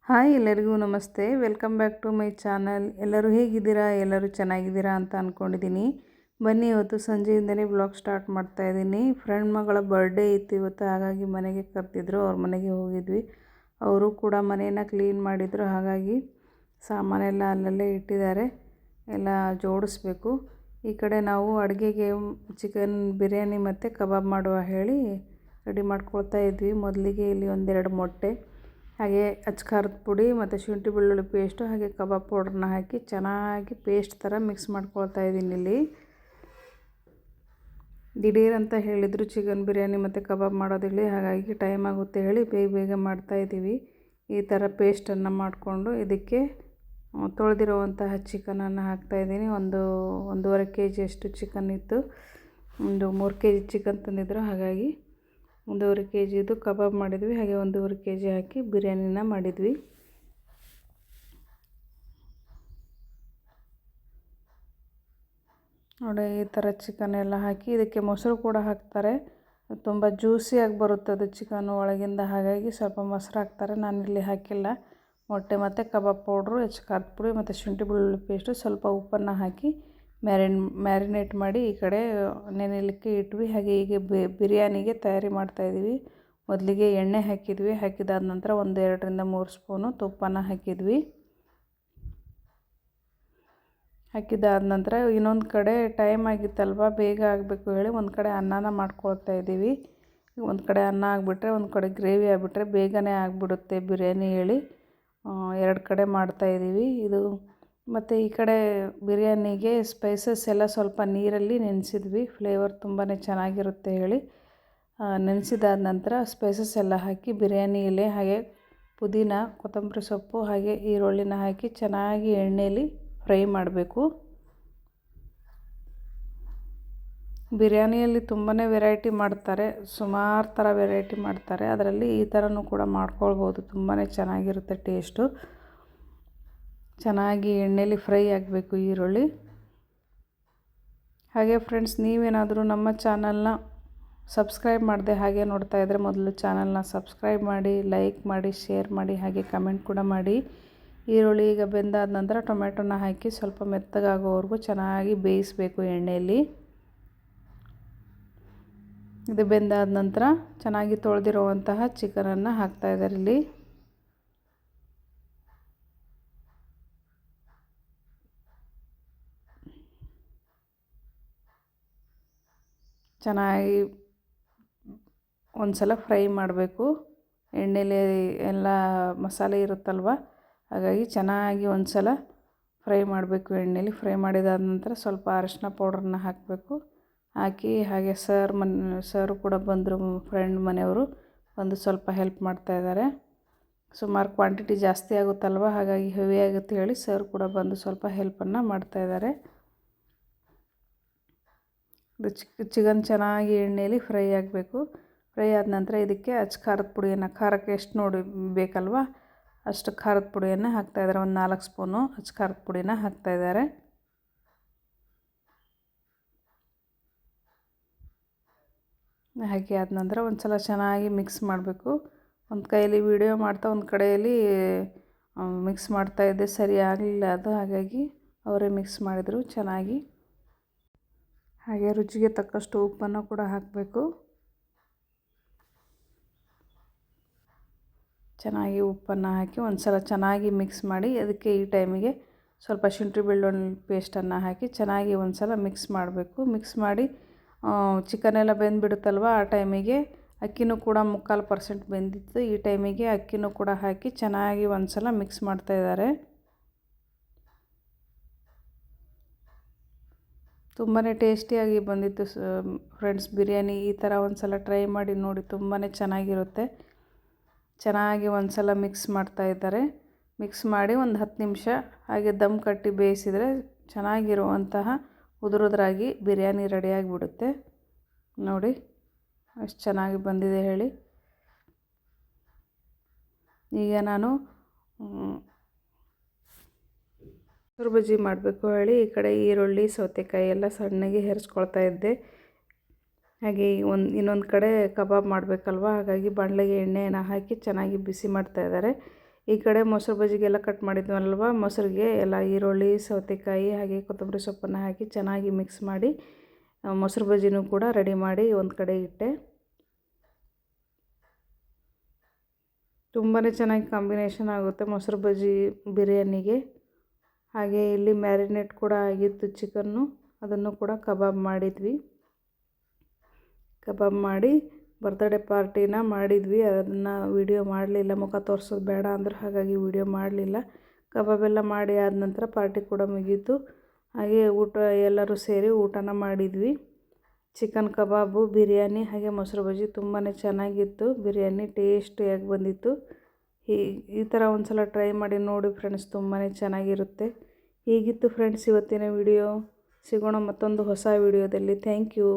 Hi ಎಲ್ಲರಿಗೂ ನಮಸ್ತೆ. Welcome back to my channel. ಎಲ್ಲರೂ ಹೇಗಿದ್ದೀರಾ? ಎಲ್ಲರೂ ಚೆನ್ನಾಗಿದ್ದೀರಾ ಅಂತ ಅಂದ್ಕೊಂಡಿದ್ದೀನಿ. ಬನ್ನಿ, ಇವತ್ತು ಸಂಜೆಯಿಂದಲೇ ವ್ಲಾಗ್ ಸ್ಟಾರ್ಟ್ ಮಾಡ್ತಾಯಿದ್ದೀನಿ. ಫ್ರೆಂಡ್ ಮಗಳ ಬರ್ಡೇ ಇತ್ತು ಇವತ್ತು, ಹಾಗಾಗಿ ಮನೆಗೆ ಕರೆದಿದ್ರು, ಅವ್ರ ಮನೆಗೆ ಹೋಗಿದ್ವಿ. ಅವರು ಕೂಡ ಮನೆಯನ್ನು ಕ್ಲೀನ್ ಮಾಡಿದರು, ಹಾಗಾಗಿ ಸಾಮಾನೆಲ್ಲ ಅಲ್ಲಲ್ಲೇ ಇಟ್ಟಿದ್ದಾರೆ, ಎಲ್ಲ ಜೋಡಿಸ್ಬೇಕು. ಈ ಕಡೆ ನಾವು ಅಡುಗೆಗೆ ಚಿಕನ್ ಬಿರಿಯಾನಿ ಮತ್ತು ಕಬಾಬ್ ಮಾಡುವ ಹೇಳಿ ರೆಡಿ ಮಾಡ್ಕೊಳ್ತಾ ಇದ್ವಿ. ಮೊದಲಿಗೆ ಇಲ್ಲಿ ಒಂದೆರಡು ಮೊಟ್ಟೆ, ಹಾಗೆ ಖಾರದ ಪುಡಿ ಮತ್ತು ಶುಂಠಿ ಬೆಳ್ಳುಳ್ಳಿ ಪೇಸ್ಟು, ಹಾಗೆ ಕಬಾಬ್ ಪೌಡ್ರನ್ನ ಹಾಕಿ ಚೆನ್ನಾಗಿ ಪೇಸ್ಟ್ ಥರ ಮಿಕ್ಸ್ ಮಾಡ್ಕೊಳ್ತಾ ಇದ್ದೀನಿ. ಇಲ್ಲಿ ದಿಢೀರ್ ಅಂತ ಹೇಳಿದರು ಚಿಕನ್ ಬಿರಿಯಾನಿ ಮತ್ತು ಕಬಾಬ್ ಮಾಡೋದಿಲ್ಲ, ಹಾಗಾಗಿ ಟೈಮ್ ಆಗುತ್ತೆ ಹೇಳಿ ಬೇಗ ಬೇಗ ಮಾಡ್ತಾಯಿದ್ದೀವಿ. ಈ ಥರ ಪೇಸ್ಟನ್ನು ಮಾಡಿಕೊಂಡು ಇದಕ್ಕೆ ತೊಳೆದಿರುವಂತಹ ಚಿಕನನ್ನು ಹಾಕ್ತಾಯಿದ್ದೀನಿ. ಒಂದೂವರೆ ಕೆ ಜಿಯಷ್ಟು ಚಿಕನ್ ಇತ್ತು, ಒಂದು 3 ಕೆ ಜಿ ಚಿಕನ್ ತಂದಿದ್ರು, ಹಾಗಾಗಿ 1.5 ಕೆ ಜಿದು ಕಬಾಬ್ ಮಾಡಿದ್ವಿ, ಹಾಗೆ 1.5 ಕೆ ಜಿ ಹಾಕಿ ಬಿರಿಯಾನಿನ ಮಾಡಿದ್ವಿ. ನೋಡಿ, ಈ ಥರ ಚಿಕನ್ ಎಲ್ಲ ಹಾಕಿ ಇದಕ್ಕೆ ಮೊಸರು ಕೂಡ ಹಾಕ್ತಾರೆ, ತುಂಬ ಜ್ಯೂಸಿಯಾಗಿ ಬರುತ್ತೆ ಅದು ಚಿಕನ್ ಒಳಗಿಂದ, ಹಾಗಾಗಿ ಸ್ವಲ್ಪ ಮೊಸರು ಹಾಕ್ತಾರೆ. ನಾನಿಲ್ಲಿ ಹಾಕಿಲ್ಲ. ಮೊಟ್ಟೆ ಮತ್ತು ಕಬಾಬ್ ಪೌಡ್ರು, ಖಾರದ ಪುಡಿ ಮತ್ತು ಶುಂಠಿ ಬೆಳ್ಳುಳ್ಳಿ ಪೇಸ್ಟು, ಸ್ವಲ್ಪ ಉಪ್ಪನ್ನು ಹಾಕಿ ಮ್ಯಾರಿನೇಟ್ ಮಾಡಿ ಈ ಕಡೆ ನೆನೆಯಲಿಕ್ಕೆ ಇಟ್ವಿ. ಹಾಗೆ ಈಗ ಬಿರಿಯಾನಿಗೆ ತಯಾರಿ ಮಾಡ್ತಾಯಿದ್ವಿ. ಮೊದಲಿಗೆ ಎಣ್ಣೆ ಹಾಕಿದ್ವಿ, ಹಾಕಿದಾದ ನಂತರ 2-3 ಸ್ಪೂನು ತುಪ್ಪನ ಹಾಕಿದ್ವಿ. ಹಾಕಿದಾದ ನಂತರ ಇನ್ನೊಂದು ಕಡೆ ಟೈಮ್ ಆಗಿತ್ತಲ್ವ, ಬೇಗ ಆಗಬೇಕು ಹೇಳಿ ಒಂದು ಕಡೆ ಅನ್ನನ ಮಾಡ್ಕೊಳ್ತಾ ಇದ್ದೀವಿ. ಒಂದು ಕಡೆ ಅನ್ನ ಆಗಿಬಿಟ್ರೆ ಒಂದು ಕಡೆ ಗ್ರೇವಿ ಆಗಿಬಿಟ್ರೆ ಬೇಗನೆ ಆಗಿಬಿಡುತ್ತೆ ಬಿರಿಯಾನಿ ಹೇಳಿ 2 ಕಡೆ ಮಾಡ್ತಾಯಿದ್ದೀವಿ. ಇದು ಮತ್ತು ಈ ಕಡೆ ಬಿರಿಯಾನಿಗೆ ಸ್ಪೈಸಸ್ ಎಲ್ಲ ಸ್ವಲ್ಪ ನೀರಲ್ಲಿ ನೆನೆಸಿದ್ವಿ, ಫ್ಲೇವರ್ ತುಂಬಾ ಚೆನ್ನಾಗಿರುತ್ತೆ ಹೇಳಿ. ನೆನೆಸಿದಾದ ನಂತರ ಸ್ಪೈಸಸ್ ಎಲ್ಲ ಹಾಕಿ ಬಿರಿಯಾನಿ ಎಲೆ, ಹಾಗೆ ಪುದೀನ, ಕೊತ್ತಂಬರಿ ಸೊಪ್ಪು, ಹಾಗೆ ಈರುಳ್ಳಿನ ಹಾಕಿ ಚೆನ್ನಾಗಿ ಎಣ್ಣೆಯಲ್ಲಿ ಫ್ರೈ ಮಾಡಬೇಕು. ಬಿರಿಯಾನಿಯಲ್ಲಿ ತುಂಬಾ ವೆರೈಟಿ ಮಾಡ್ತಾರೆ, ಸುಮಾರು ಥರ ವೆರೈಟಿ ಮಾಡ್ತಾರೆ. ಅದರಲ್ಲಿ ಈ ಥರನೂ ಕೂಡ ಮಾಡ್ಕೊಳ್ಬೋದು, ತುಂಬಾ ಚೆನ್ನಾಗಿರುತ್ತೆ ಟೇಸ್ಟು. ಚೆನ್ನಾಗಿ ಎಣ್ಣೆಯಲ್ಲಿ ಫ್ರೈ ಆಗಬೇಕು ಈರುಳ್ಳಿ. ಹಾಗೆ ಫ್ರೆಂಡ್ಸ್, ನೀವೇನಾದರೂ ನಮ್ಮ ಚಾನಲ್ನ ಸಬ್ಸ್ಕ್ರೈಬ್ ಮಾಡದೆ ಹಾಗೆ ನೋಡ್ತಾ ಇದ್ದರೆ ಮೊದಲು ಚಾನಲ್ನ ಸಬ್ಸ್ಕ್ರೈಬ್ ಮಾಡಿ, ಲೈಕ್ ಮಾಡಿ, ಶೇರ್ ಮಾಡಿ, ಹಾಗೆ ಕಮೆಂಟ್ ಕೂಡ ಮಾಡಿ. ಈರುಳ್ಳಿ ಈಗ ಬೆಂದಾದ ನಂತರ ಟೊಮೆಟೊನ ಹಾಕಿ ಸ್ವಲ್ಪ ಮೆತ್ತಗಾಗೋವರೆಗೂ ಚೆನ್ನಾಗಿ ಬೇಯಿಸಬೇಕು ಎಣ್ಣೆಯಲ್ಲಿ. ಇದು ಬೆಂದಾದ ನಂತರ ಚೆನ್ನಾಗಿ ತೊಳೆದಿರುವಂತಹ ಚಿಕನನ್ನು ಹಾಕ್ತಾಯಿದ್ದಾರೆ ಇಲ್ಲಿ. ಚೆನ್ನಾಗಿ ಒಂದು ಸಲ ಫ್ರೈ ಮಾಡಬೇಕು, ಎಣ್ಣೆಲಿ ಎಲ್ಲ ಮಸಾಲೆ ಇರುತ್ತಲ್ವ, ಹಾಗಾಗಿ ಚೆನ್ನಾಗಿ ಒಂದು ಸಲ ಫ್ರೈ ಮಾಡಬೇಕು ಎಣ್ಣೆಲಿ. ಫ್ರೈ ಮಾಡಿದಾದ ನಂತರ ಸ್ವಲ್ಪ ಅರಿಶಿನ ಪೌಡ್ರನ್ನ ಹಾಕಬೇಕು. ಹಾಕಿ ಹಾಗೆ ಸರ್ ಕೂಡ ಬಂದರು, ಫ್ರೆಂಡ್ ಮನೆಯವರು ಬಂದು ಸ್ವಲ್ಪ ಹೆಲ್ಪ್ ಮಾಡ್ತಾಯಿದ್ದಾರೆ. ಸುಮಾರು ಕ್ವಾಂಟಿಟಿ ಜಾಸ್ತಿ ಆಗುತ್ತಲ್ವ, ಹಾಗಾಗಿ ಹೆವಿ ಆಗುತ್ತೆ ಹೇಳಿ ಸರ್ ಕೂಡ ಬಂದು ಸ್ವಲ್ಪ ಹೆಲ್ಪನ್ನು ಮಾಡ್ತಾಯಿದ್ದಾರೆ. ಇದು ಚಿಕನ್ ಚೆನ್ನಾಗಿ ಎಣ್ಣೆಯಲ್ಲಿ ಫ್ರೈ ಆಗಬೇಕು. ಫ್ರೈ ಆದ ನಂತರ ಇದಕ್ಕೆ ಖಾರದ ಪುಡಿಯನ್ನು, ಖಾರಕ್ಕೆ ಎಷ್ಟು ನೋಡಿ ಬೇಕಲ್ವ ಅಷ್ಟು ಖಾರದ ಪುಡಿಯನ್ನು ಹಾಕ್ತಾಯಿದ್ದಾರೆ. ಒಂದು 4 ಸ್ಪೂನು ಖಾರದ ಪುಡಿನ ಹಾಕ್ತಾಯಿದ್ದಾರೆ. ಹಾಕಿ ಆದ ನಂತರ ಒಂದು ಸಲ ಚೆನ್ನಾಗಿ ಮಿಕ್ಸ್ ಮಾಡಬೇಕು. ಒಂದು ಕೈಯಲ್ಲಿ ವಿಡಿಯೋ ಮಾಡ್ತಾ ಒಂದು ಕಡೆಯಲ್ಲಿ ಮಿಕ್ಸ್ ಮಾಡ್ತಾಯಿದ್ದೆ, ಸರಿ ಆಗಲಿಲ್ಲ ಅದು, ಹಾಗಾಗಿ ಅವರೇ ಮಿಕ್ಸ್ ಮಾಡಿದರು ಚೆನ್ನಾಗಿ. ಹಾಗೆ ರುಚಿಗೆ ತಕ್ಕಷ್ಟು ಉಪ್ಪನ್ನು ಕೂಡ ಹಾಕಬೇಕು. ಚೆನ್ನಾಗಿ ಉಪ್ಪನ್ನು ಹಾಕಿ ಒಂದು ಸಲ ಚೆನ್ನಾಗಿ ಮಿಕ್ಸ್ ಮಾಡಿ, ಅದಕ್ಕೆ ಈ ಟೈಮಿಗೆ ಸ್ವಲ್ಪ ಶುಂಠಿ ಬೆಳ್ಳುಳ್ಳಿ ಪೇಸ್ಟನ್ನು ಹಾಕಿ ಚೆನ್ನಾಗಿ ಒಂದು ಸಲ ಮಿಕ್ಸ್ ಮಾಡಬೇಕು. ಮಿಕ್ಸ್ ಮಾಡಿ ಚಿಕನೆಲ್ಲ ಬೆಂದುಬಿಡುತ್ತಲ್ವ, ಆ ಟೈಮಿಗೆ ಅಕ್ಕಿನೂ ಕೂಡ 3/4% ಬೆಂದಿತ್ತು. ಈ ಟೈಮಿಗೆ ಅಕ್ಕಿನೂ ಕೂಡ ಹಾಕಿ ಚೆನ್ನಾಗಿ ಒಂದು ಸಲ ಮಿಕ್ಸ್ ಮಾಡ್ತಾಯಿದ್ದಾರೆ. ತುಂಬಾ ಟೇಸ್ಟಿಯಾಗಿ ಬಂದಿತ್ತು ಫ್ರೆಂಡ್ಸ್ ಬಿರಿಯಾನಿ. ಈ ಥರ ಒಂದು ಸಲ ಟ್ರೈ ಮಾಡಿ ನೋಡಿ, ತುಂಬಾ ಚೆನ್ನಾಗಿರುತ್ತೆ. ಚೆನ್ನಾಗಿ ಒಂದು ಸಲ ಮಿಕ್ಸ್ ಮಾಡ್ತಾಯಿದ್ದಾರೆ. ಮಿಕ್ಸ್ ಮಾಡಿ ಒಂದು 10 ನಿಮಿಷ ಹಾಗೆ ದಮ್ ಕಟ್ಟಿ ಬೇಯಿಸಿದರೆ ಚೆನ್ನಾಗಿರುವಂತಹ ಉದುರಾಗಿ ಬಿರಿಯಾನಿ ರೆಡಿಯಾಗಿಬಿಡುತ್ತೆ. ನೋಡಿ ಎಷ್ಟು ಚೆನ್ನಾಗಿ ಬಂದಿದೆ ಹೇಳಿ. ಈಗ ನಾನು ಮೊಸರು ಬಜ್ಜಿ ಮಾಡಬೇಕು ಹೇಳಿ ಈ ಕಡೆ ಈರುಳ್ಳಿ, ಸೌತೆಕಾಯಿ ಎಲ್ಲ ಸಣ್ಣಗೆ ಹೆರಿಸ್ಕೊಳ್ತಾ ಇದ್ದೆ. ಹಾಗೆ ಇನ್ನೊಂದು ಕಡೆ ಕಬಾಬ್ ಮಾಡಬೇಕಲ್ವ, ಹಾಗಾಗಿ ಬಾಣಲೆಗೆ ಎಣ್ಣೆಯನ್ನು ಹಾಕಿ ಚೆನ್ನಾಗಿ ಬಿಸಿ ಮಾಡ್ತಾಯಿದ್ದಾರೆ. ಈ ಕಡೆ ಮೊಸರು ಬಜ್ಜಿಗೆಲ್ಲ ಕಟ್ ಮಾಡಿದ್ವಲ್ವ, ಮೊಸರಿಗೆ ಎಲ್ಲ ಈರುಳ್ಳಿ, ಸೌತೆಕಾಯಿ ಹಾಗೆ ಕೊತ್ತಂಬರಿ ಸೊಪ್ಪನ್ನು ಹಾಕಿ ಚೆನ್ನಾಗಿ ಮಿಕ್ಸ್ ಮಾಡಿ ಮೊಸರು ಬಜ್ಜಿನೂ ಕೂಡ ರೆಡಿ ಮಾಡಿ ಒಂದು ಕಡೆ ಇಟ್ಟೆ. ತುಂಬಾ ಚೆನ್ನಾಗಿ ಕಾಂಬಿನೇಷನ್ ಆಗುತ್ತೆ ಮೊಸರು ಬಜ್ಜಿ ಬಿರಿಯಾನಿಗೆ. ಹಾಗೆ ಇಲ್ಲಿ ಮ್ಯಾರಿನೇಟ್ ಕೂಡ ಆಗಿತ್ತು ಚಿಕನ್ನು, ಅದನ್ನು ಕೂಡ ಕಬಾಬ್ ಮಾಡಿದ್ವಿ. ಕಬಾಬ್ ಮಾಡಿ ಬರ್ತ್ಡೇ ಪಾರ್ಟಿನ ಮಾಡಿದ್ವಿ. ಅದನ್ನು ವೀಡಿಯೋ ಮಾಡಲಿಲ್ಲ, ಮುಖ ತೋರಿಸೋದು ಬೇಡ ಅಂದ್ರೆ ಹಾಗಾಗಿ ವೀಡಿಯೋ ಮಾಡಲಿಲ್ಲ. ಕಬಾಬೆಲ್ಲ ಮಾಡಿ ಆದ ನಂತರ ಪಾರ್ಟಿ ಕೂಡ ಮುಗೀತು. ಹಾಗೆ ಊಟ ಎಲ್ಲರೂ ಸೇರಿ ಊಟನ ಮಾಡಿದ್ವಿ. ಚಿಕನ್ ಕಬಾಬು, ಬಿರಿಯಾನಿ ಹಾಗೆ ಮೊಸರು ಬಜ್ಜಿ ತುಂಬಾ ಚೆನ್ನಾಗಿತ್ತು. ಬಿರಿಯಾನಿ ಟೇಸ್ಟಿಯಾಗಿ ಬಂದಿತ್ತು. ಈ ಥರ ಒಂದು ಸಲ ಟ್ರೈ ಮಾಡಿ ನೋಡಿ ಫ್ರೆಂಡ್ಸ್, ತುಂಬಾ ಚೆನ್ನಾಗಿರುತ್ತೆ. ಹೀಗಿತ್ತು ಫ್ರೆಂಡ್ಸ್ ಇವತ್ತಿನ ವಿಡಿಯೋ. ಸಿಗೋಣ ಮತ್ತೊಂದು ಹೊಸ ವಿಡಿಯೋದಲ್ಲಿ. Thank you.